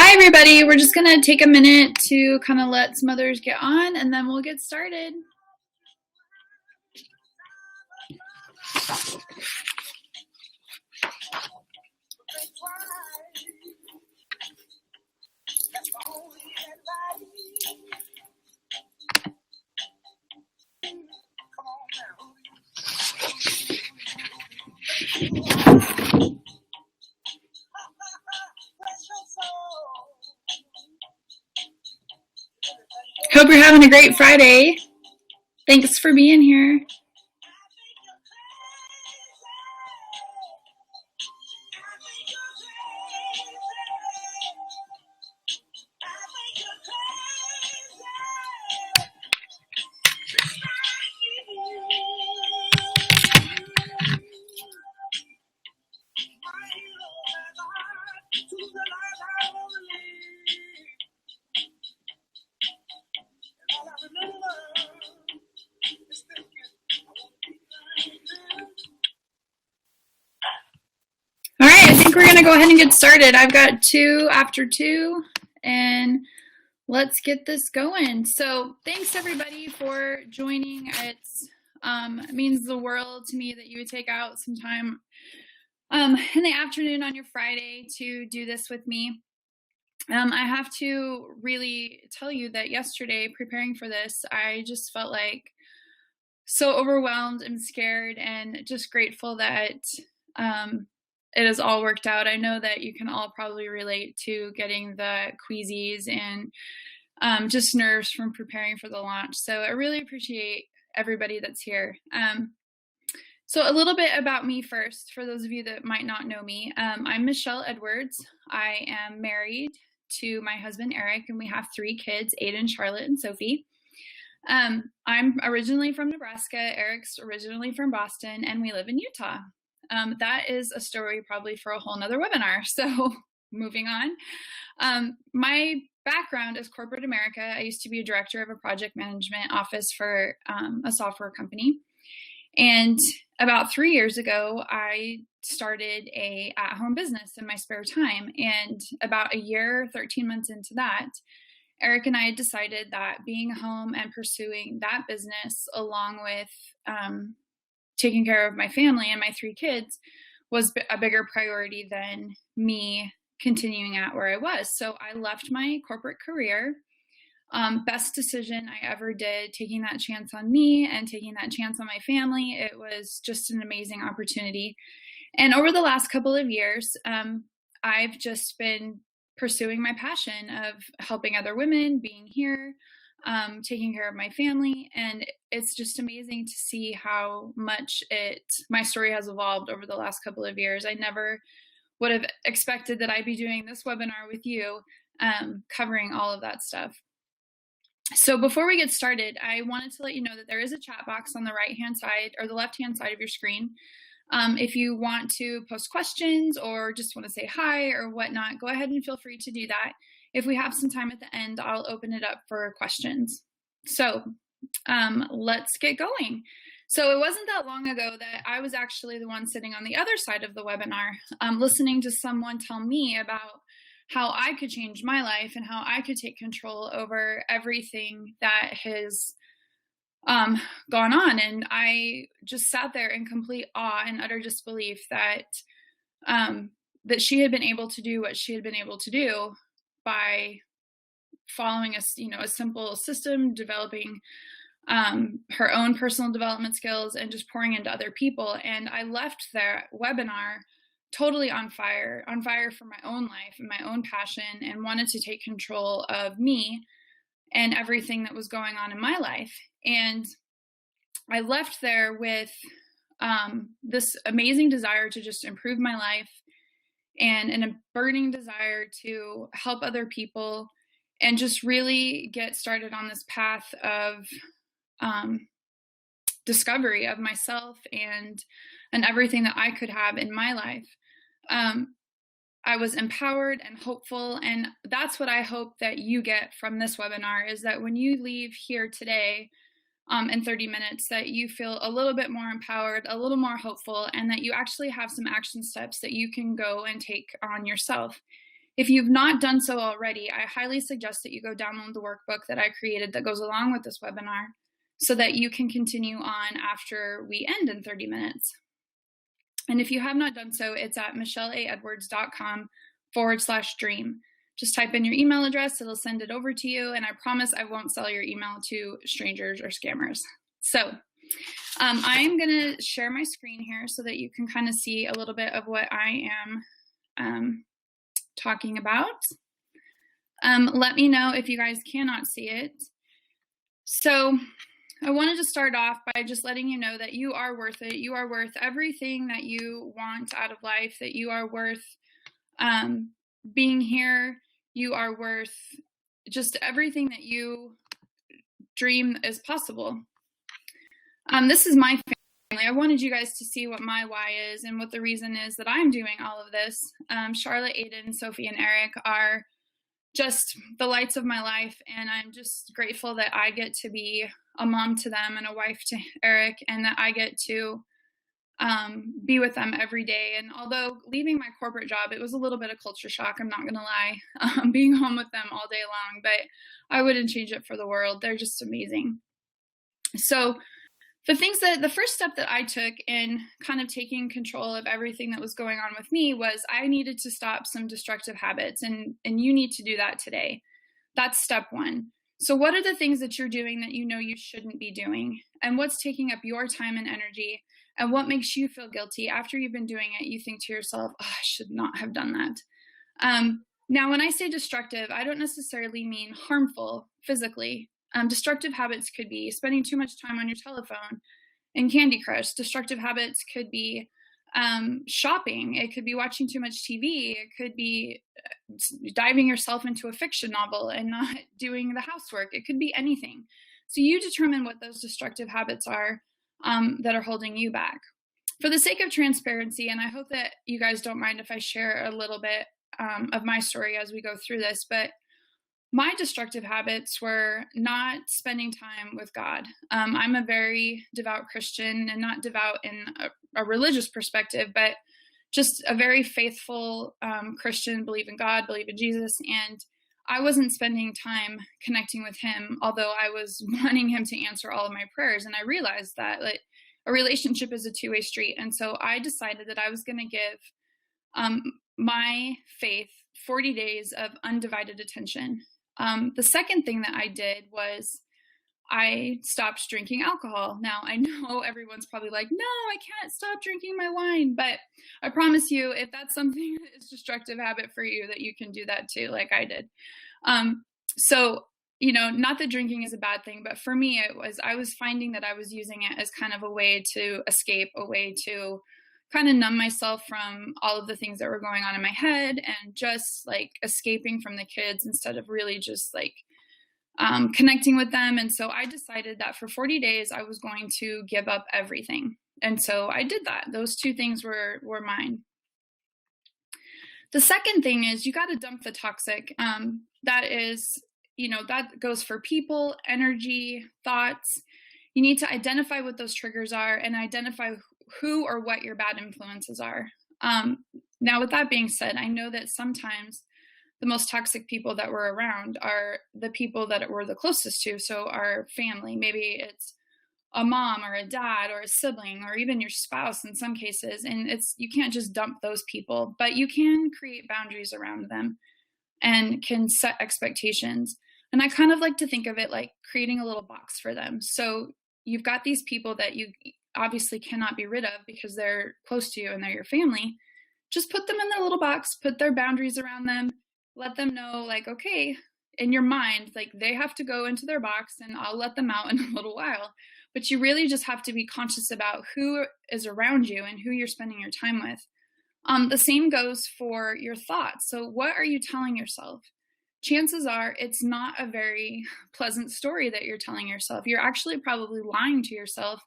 Hi, everybody. We're just going to take a minute to kind of let some others get on, and then we'll get started. Hope you're having a great Friday. Thanks for being here. All right, I think we're going to go ahead and get started. I've got 2 after 2, and let's get this going. So thanks, everybody, for joining. It means the world to me that you would take out some time in the afternoon on your Friday to do this with me. I have to really tell you that yesterday, preparing for this, I just felt like so overwhelmed and scared and just grateful that it has all worked out. I know that you can all probably relate to getting the queasies and just nerves from preparing for the launch. So I really appreciate everybody that's here. So a little bit about me first, for those of you that might not know me. I'm Michele Edwards. I am married to my husband, Eric, and we have 3 kids, Aiden, Charlotte, and Sophie. I'm originally from Nebraska. Eric's originally from Boston, and we live in Utah. That is a story probably for a whole nother webinar. So moving on. My background is corporate America. I used to be a director of a project management office for a software company. And about 3 years ago, I started a at-home business in my spare time. And about a year, 13 months into that, Eric and I had decided that being home and pursuing that business along with taking care of my family and my 3 kids was a bigger priority than me continuing at where I was. So I left my corporate career. Best decision I ever did, taking that chance on me and taking that chance on my family. It was just an amazing opportunity. And over the last couple of years, I've just been pursuing my passion of helping other women, being here, taking care of my family. And it's just amazing to see how much my story has evolved over the last couple of years. I never would have expected that I'd be doing this webinar with you, covering all of that stuff. So before we get started, I wanted to let you know that there is a chat box on the right-hand side or the left-hand side of your screen. If you want to post questions or just want to say hi or whatnot, go ahead and feel free to do that. If we have some time at the end, I'll open it up for questions. So let's get going. So it wasn't that long ago that I was actually the one sitting on the other side of the webinar, listening to someone tell me about how I could change my life and how I could take control over everything that has gone on. And I just sat there in complete awe and utter disbelief that that she had been able to do what she had been able to do by following a simple system, developing her own personal development skills and just pouring into other people. And I left that webinar totally on fire for my own life and my own passion, and wanted to take control of me and everything that was going on in my life. And I left there with this amazing desire to just improve my life and a burning desire to help other people and just really get started on this path of discovery of myself and everything that I could have in my life. I was empowered and hopeful, and that's what I hope that you get from this webinar, is that when you leave here today in 30 minutes, that you feel a little bit more empowered, a little more hopeful, and that you actually have some action steps that you can go and take on yourself. If you've not done so already, I highly suggest that you go download the workbook that I created that goes along with this webinar so that you can continue on after we end in 30 minutes. And if you have not done so, it's at micheleaedwards.com/dream. Just type in your email address, it'll send it over to you, and I promise I won't sell your email to strangers or scammers. So I'm gonna share my screen here so that you can kind of see a little bit of what I am talking about. Let me know if you guys cannot see it. So I wanted to start off by just letting you know that you are worth it. You are worth everything that you want out of life, that you are worth being here. You are worth just everything that you dream is possible. This is my family. I wanted you guys to see what my why is and what the reason is that I'm doing all of this. Charlotte, Aiden, Sophie, and Eric are just the lights of my life, and I'm just grateful that I get to be a mom to them and a wife to Eric, and that I get to be with them every day. And although leaving my corporate job, it was a little bit of culture shock, I'm not gonna lie, being home with them all day long, but I wouldn't change it for the world. They're just amazing. So the first step that I took in kind of taking control of everything that was going on with me was I needed to stop some destructive habits, and you need to do that today. That's step one. So what are the things that you're doing that you know you shouldn't be doing? And what's taking up your time and energy? And what makes you feel guilty after you've been doing it? You think to yourself, oh, I should not have done that. Now, when I say destructive, I don't necessarily mean harmful physically. Destructive habits could be spending too much time on your telephone and Candy Crush. Destructive habits could be shopping. It could be watching too much TV. It could be diving yourself into a fiction novel and not doing the housework. It could be anything. So you determine what those destructive habits are that are holding you back. For the sake of transparency, and I hope that you guys don't mind if I share a little bit of my story as we go through this, but my destructive habits were not spending time with God. I'm a very devout Christian, and not devout in a religious perspective, but just a very faithful Christian, believe in God, believe in Jesus. And I wasn't spending time connecting with him, although I was wanting him to answer all of my prayers. And I realized that like a relationship is a two-way street. And so I decided that I was going to give my faith 40 days of undivided attention. The second thing that I did was I stopped drinking alcohol. Now, I know everyone's probably like, no, I can't stop drinking my wine. But I promise you, if that's something that is a destructive habit for you, that you can do that too, like I did. So, you know, not that drinking is a bad thing, but for me, I was finding that I was using it as kind of a way to escape, a way to kind of numb myself from all of the things that were going on in my head, and just like escaping from the kids instead of really just like connecting with them. And so I decided that for 40 days I was going to give up everything. And so I did that. Those two things were mine. The second thing is you got to dump the toxic. That is, you know, that goes for people, energy, thoughts. You need to identify what those triggers are and identify who or what your bad influences are. Now, with that being said, I know that sometimes the most toxic people that we're around are the people that we're the closest to. So our family, maybe it's a mom or a dad or a sibling or even your spouse in some cases. And you can't just dump those people, but you can create boundaries around them and can set expectations. And I kind of like to think of it like creating a little box for them. So you've got these people that you obviously cannot be rid of because they're close to you and they're your family. Just put them in their little box, put their boundaries around them, let them know like, okay, in your mind, like they have to go into their box and I'll let them out in a little while. But you really just have to be conscious about who is around you and who you're spending your time with. The same goes for your thoughts. So what are you telling yourself? Chances are it's not a very pleasant story that you're telling yourself. You're actually probably lying to yourself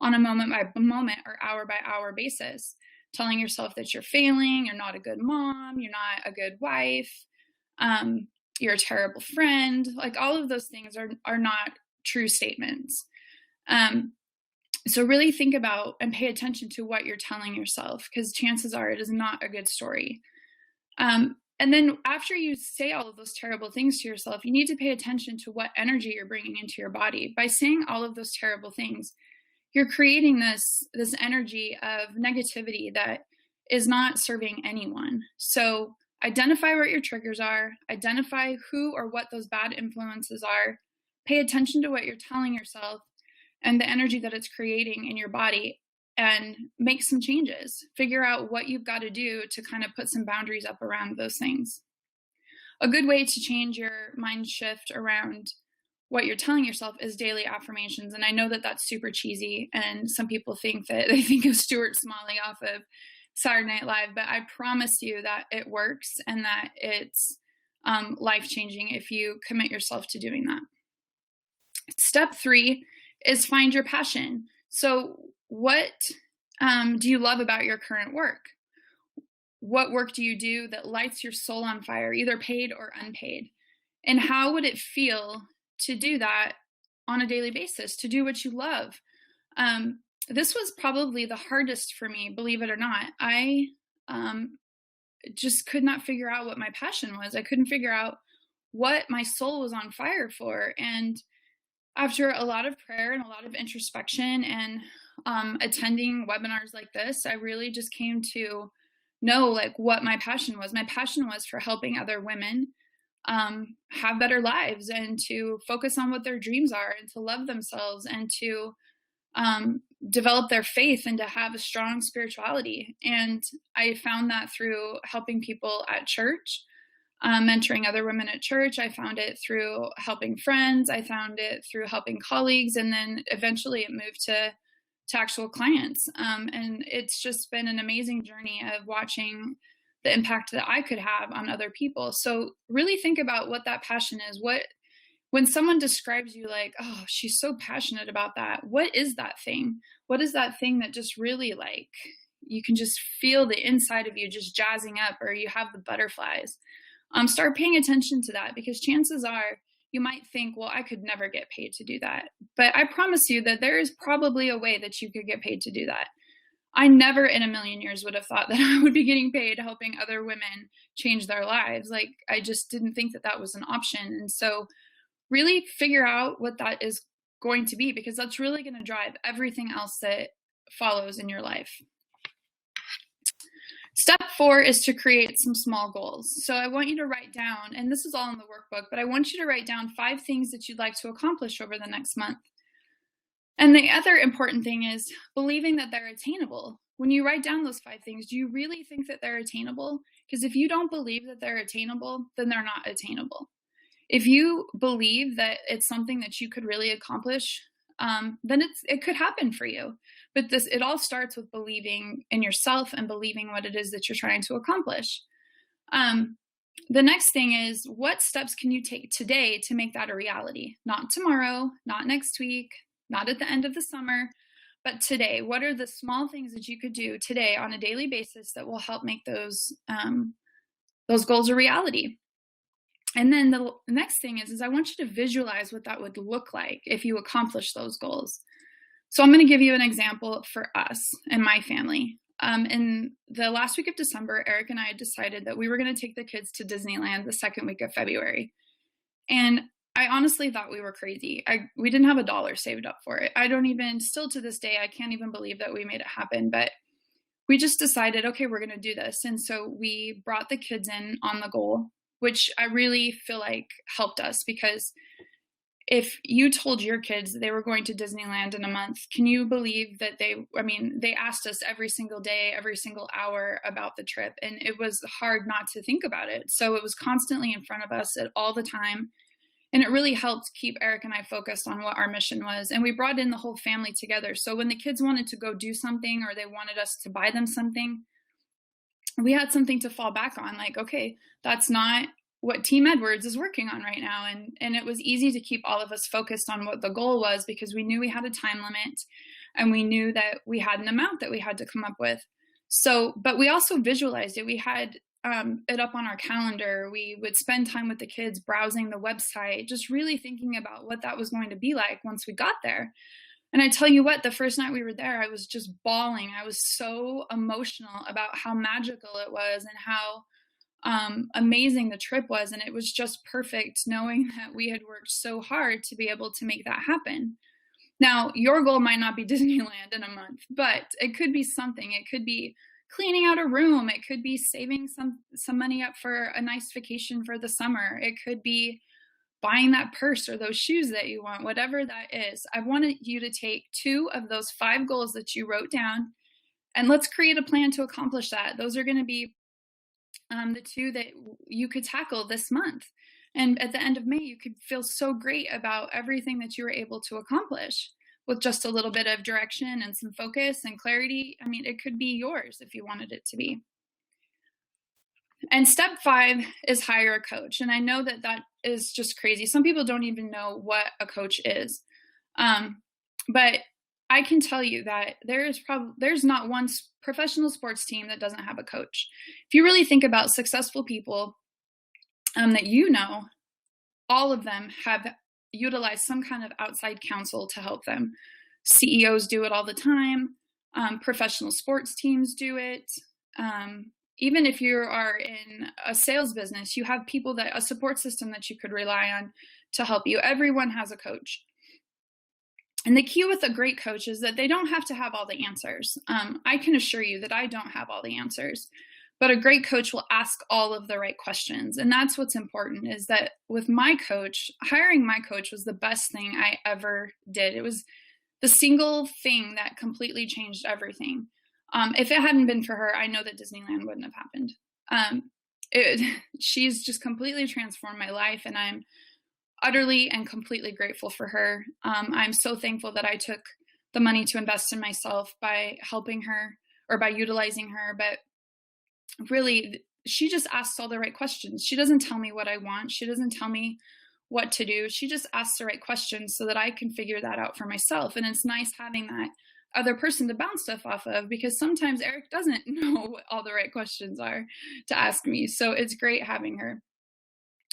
on a moment by moment or hour by hour basis, telling yourself that you're failing, you're not a good mom, you're not a good wife, you're a terrible friend. Like all of those things are not true statements. So really think about and pay attention to what you're telling yourself, because chances are it is not a good story. And And then after you say all of those terrible things to yourself, you need to pay attention to what energy you're bringing into your body. By saying all of those terrible things, you're creating this energy of negativity that is not serving anyone. So identify what your triggers are, identify who or what those bad influences are, pay attention to what you're telling yourself and the energy that it's creating in your body, and make some changes. Figure out what you've got to do to kind of put some boundaries up around those things. A good way to change your mind shift around what you're telling yourself is daily affirmations. And I know that that's super cheesy, and some people think that they think of Stuart Smalley off of Saturday Night Live, but I promise you that it works and that it's life-changing if you commit yourself to doing that. Step 3 is find your passion. So what do you love about your current work? What work do you do that lights your soul on fire, either paid or unpaid? And how would it feel to do that on a daily basis, to do what you love? This was probably the hardest for me, believe it or not. I just could not figure out what my passion was. I couldn't figure out what my soul was on fire for. And after a lot of prayer and a lot of introspection and attending webinars like this, I really just came to know like what my passion was. My passion was for helping other women have better lives and to focus on what their dreams are and to love themselves and to develop their faith and to have a strong spirituality. And I found that through helping people at church, mentoring other women at church. I found it through helping friends. I found it through helping colleagues. And then eventually it moved to actual clients. And it's just been an amazing journey of watching the impact that I could have on other people. So really think about what that passion is. When someone describes you like, oh, she's so passionate about that, what is that thing? What is that thing that just really like, you can just feel the inside of you just jazzing up, or you have the butterflies? Start paying attention to that, because chances are you might think, well, I could never get paid to do that. But I promise you that there is probably a way that you could get paid to do that. I never in a million years would have thought that I would be getting paid helping other women change their lives. Like, I just didn't think that that was an option. And so really figure out what that is going to be, because that's really going to drive everything else that follows in your life. Step 4 is to create some small goals. So I want you to write down, and this is all in the workbook, but I want you to write down 5 things that you'd like to accomplish over the next month. And the other important thing is believing that they're attainable. When you write down those 5 things, do you really think that they're attainable? Because if you don't believe that they're attainable, then they're not attainable. If you believe that it's something that you could really accomplish, then it could happen for you. But it all starts with believing in yourself and believing what it is that you're trying to accomplish. The next thing is, what steps can you take today to make that a reality? Not tomorrow, not next week, not at the end of the summer, but today. What are the small things that you could do today on a daily basis that will help make those goals a reality? And then the next thing is I want you to visualize what that would look like if you accomplish those goals. So I'm going to give you an example for us and my family. In the last week of December, Eric and I had decided that we were going to take the kids to Disneyland the second week of February. And I honestly thought we were crazy. We didn't have $1 saved up for it. Still to this day, I can't even believe that we made it happen. But we just decided, okay, we're going to do this. And so we brought the kids in on the goal, which I really feel like helped us, because if you told your kids they were going to Disneyland in a month, can you believe that they asked us every single day, every single hour about the trip, and it was hard not to think about it. So it was constantly in front of us at all the time. And it really helped keep Eric and I focused on what our mission was. And we brought in the whole family together. So when the kids wanted to go do something, or they wanted us to buy them something, we had something to fall back on. Like, okay, that's not what Team Edwards is working on right now. And it was easy to keep all of us focused on what the goal was, because we knew we had a time limit and we knew that we had an amount that we had to come up with. So, but we also visualized it. We had it up on our calendar. We would spend time with the kids browsing the website, just really thinking about what that was going to be like once we got there. And I tell you what, the first night we were there, I was just bawling. I was so emotional about how magical it was and how amazing the trip was. And it was just perfect knowing that we had worked so hard to be able to make that happen. Now, your goal might not be Disneyland in a month, but it could be something. It could be cleaning out a room. It could be saving some money up for a nice vacation for the summer. It could be buying that purse or those shoes that you want, whatever that is. I wanted you to take 2 of those 5 goals that you wrote down, and let's create a plan to accomplish that. Those are going to be the 2 that you could tackle this month. And at the end of May, you could feel so great about everything that you were able to accomplish with just a little bit of direction and some focus and clarity. I mean, it could be yours if you wanted it to be. And step 5 is hire a coach. And I know that that is just crazy. Some people don't even know what a coach is. But I can tell you that there's not one professional sports team that doesn't have a coach. If you really think about successful people that you know, all of them have utilized some kind of outside counsel to help them. CEOs do it all the time. Professional sports teams do it. Even if you are in a sales business, you have people a support system that you could rely on to help you. Everyone has a coach. And the key with a great coach is that they don't have to have all the answers. I can assure you that I don't have all the answers. But a great coach will ask all of the right questions. And that's what's important, is that with my coach, hiring my coach was the best thing I ever did. It was the single thing that completely changed everything. If it hadn't been for her, I know that Disneyland wouldn't have happened. She's just completely transformed my life, and I'm utterly and completely grateful for her. I'm so thankful that I took the money to invest in myself by helping her or by utilizing her. But really, she just asks all the right questions. She doesn't tell me what I want. She doesn't tell me what to do. She just asks the right questions so that I can figure that out for myself. And it's nice having that other person to bounce stuff off of, because sometimes Eric doesn't know what all the right questions are to ask me. So it's great having her.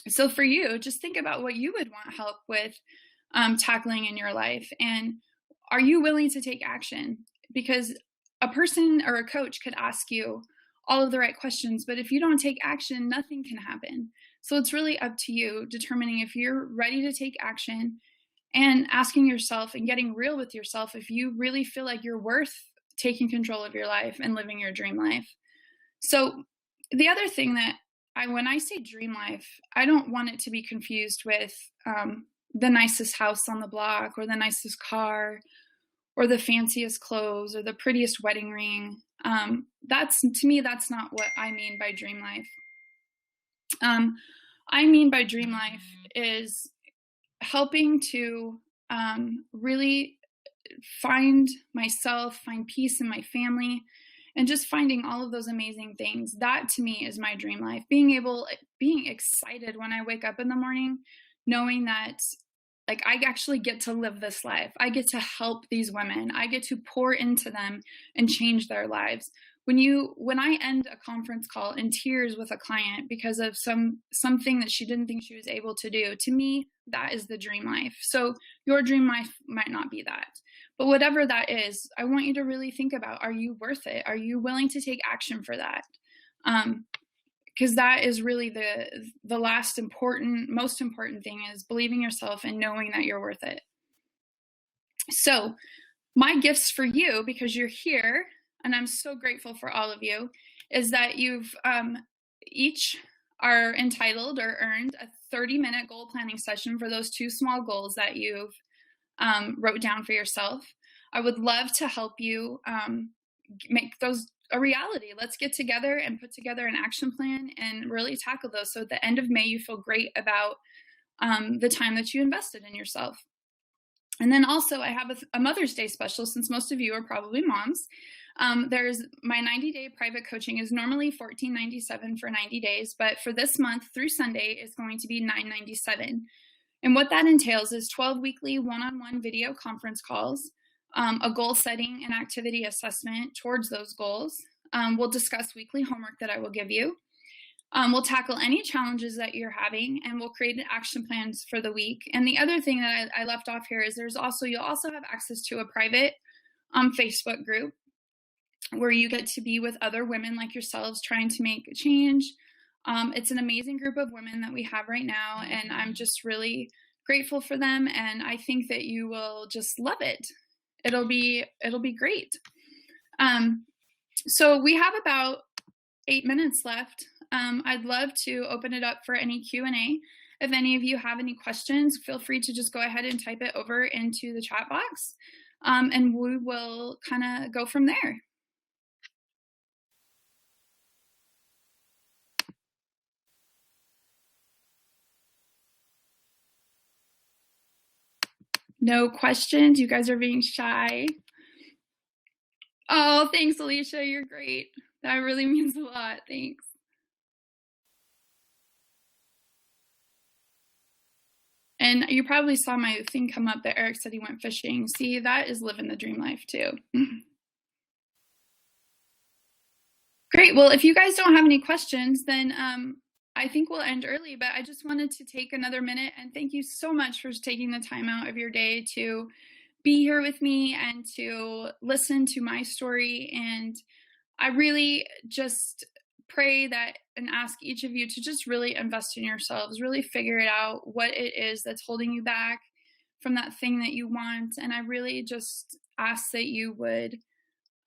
So for you, just think about what you would want help with tackling in your life. And are you willing to take action? Because a person or a coach could ask you all of the right questions, but if you don't take action, nothing can happen. So it's really up to you determining if you're ready to take action and asking yourself and getting real with yourself if you really feel like you're worth taking control of your life and living your dream life. So the other thing that when I say dream life, I don't want it to be confused with the nicest house on the block or the nicest car or the fanciest clothes or the prettiest wedding ring. To me, that's not what I mean by dream life. I mean by dream life is helping to really find myself, find peace in my family, and just finding all of those amazing things. That to me is my dream life. Being excited when I wake up in the morning, knowing that like I actually get to live this life. I get to help these women. I get to pour into them and change their lives. When I end a conference call in tears with a client because of something that she didn't think she was able to do, to me, that is the dream life. So your dream life might not be that. But whatever that is, I want you to really think about, are you worth it? Are you willing to take action for that? Because that is really the most important thing, is believing yourself and knowing that you're worth it. So my gifts for you, because you're here, and I'm so grateful for all of you, is that you've each are entitled or earned a 30-minute goal planning session for those 2 small goals that you've wrote down for yourself. I would love to help you make those a reality. Let's get together and put together an action plan and really tackle those. So at the end of May, you feel great about the time that you invested in yourself. And then also I have a Mother's Day special, since most of you are probably moms. There's my 90-day private coaching is normally $14.97 for 90 days, but for this month through Sunday is going to be $9.97. And what that entails is 12 weekly one-on-one video conference calls, a goal setting and activity assessment towards those goals. We'll discuss weekly homework that I will give you. We'll tackle any challenges that you're having, and we'll create action plans for the week. And the other thing that I left off here is you'll also have access to a private Facebook group where you get to be with other women like yourselves trying to make a change, It's an amazing group of women that we have right now, and I'm just really grateful for them, and I think that you will just love it. It'll be great. So we have about 8 minutes left. I'd love to open it up for any Q&A. If any of you have any questions, feel free to just go ahead and type it over into the chat box, and we will kind of go from there. No questions? You guys are being shy. Oh, thanks, Alicia. You're great. That really means a lot. Thanks. And you probably saw my thing come up that Eric said he went fishing. See, that is living the dream life too. Great. Well, if you guys don't have any questions, then I think we'll end early, but I just wanted to take another minute and thank you so much for taking the time out of your day to be here with me and to listen to my story. And I really just pray that and ask each of you to just really invest in yourselves, really figure it out, what it is that's holding you back from that thing that you want. And I really just ask that you would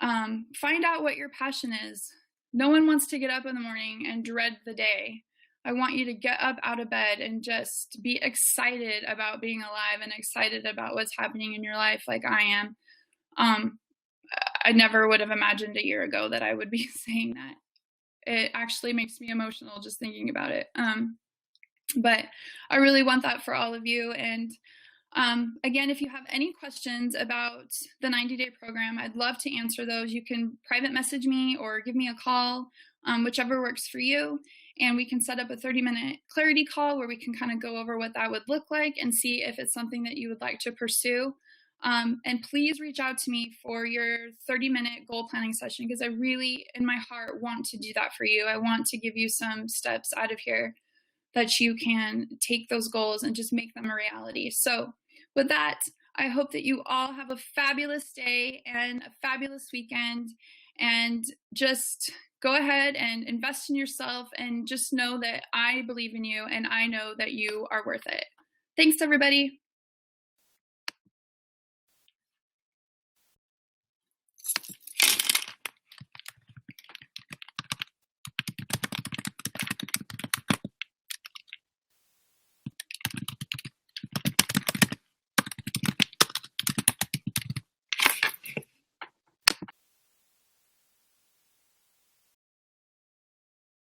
find out what your passion is. No one wants to get up in the morning and dread the day. I want you to get up out of bed and just be excited about being alive and excited about what's happening in your life like I am. I never would have imagined a year ago that I would be saying that. It actually makes me emotional just thinking about it. But I really want that for all of you. And again, if you have any questions about the 90-day program, I'd love to answer those. You can private message me or give me a call, whichever works for you. And we can set up a 30-minute clarity call where we can kind of go over what that would look like and see if it's something that you would like to pursue. And please reach out to me for your 30-minute goal planning session, because I really, in my heart, want to do that for you. I want to give you some steps out of here that you can take those goals and just make them a reality. So with that, I hope that you all have a fabulous day and a fabulous weekend, and just go ahead and invest in yourself and just know that I believe in you and I know that you are worth it. Thanks, everybody.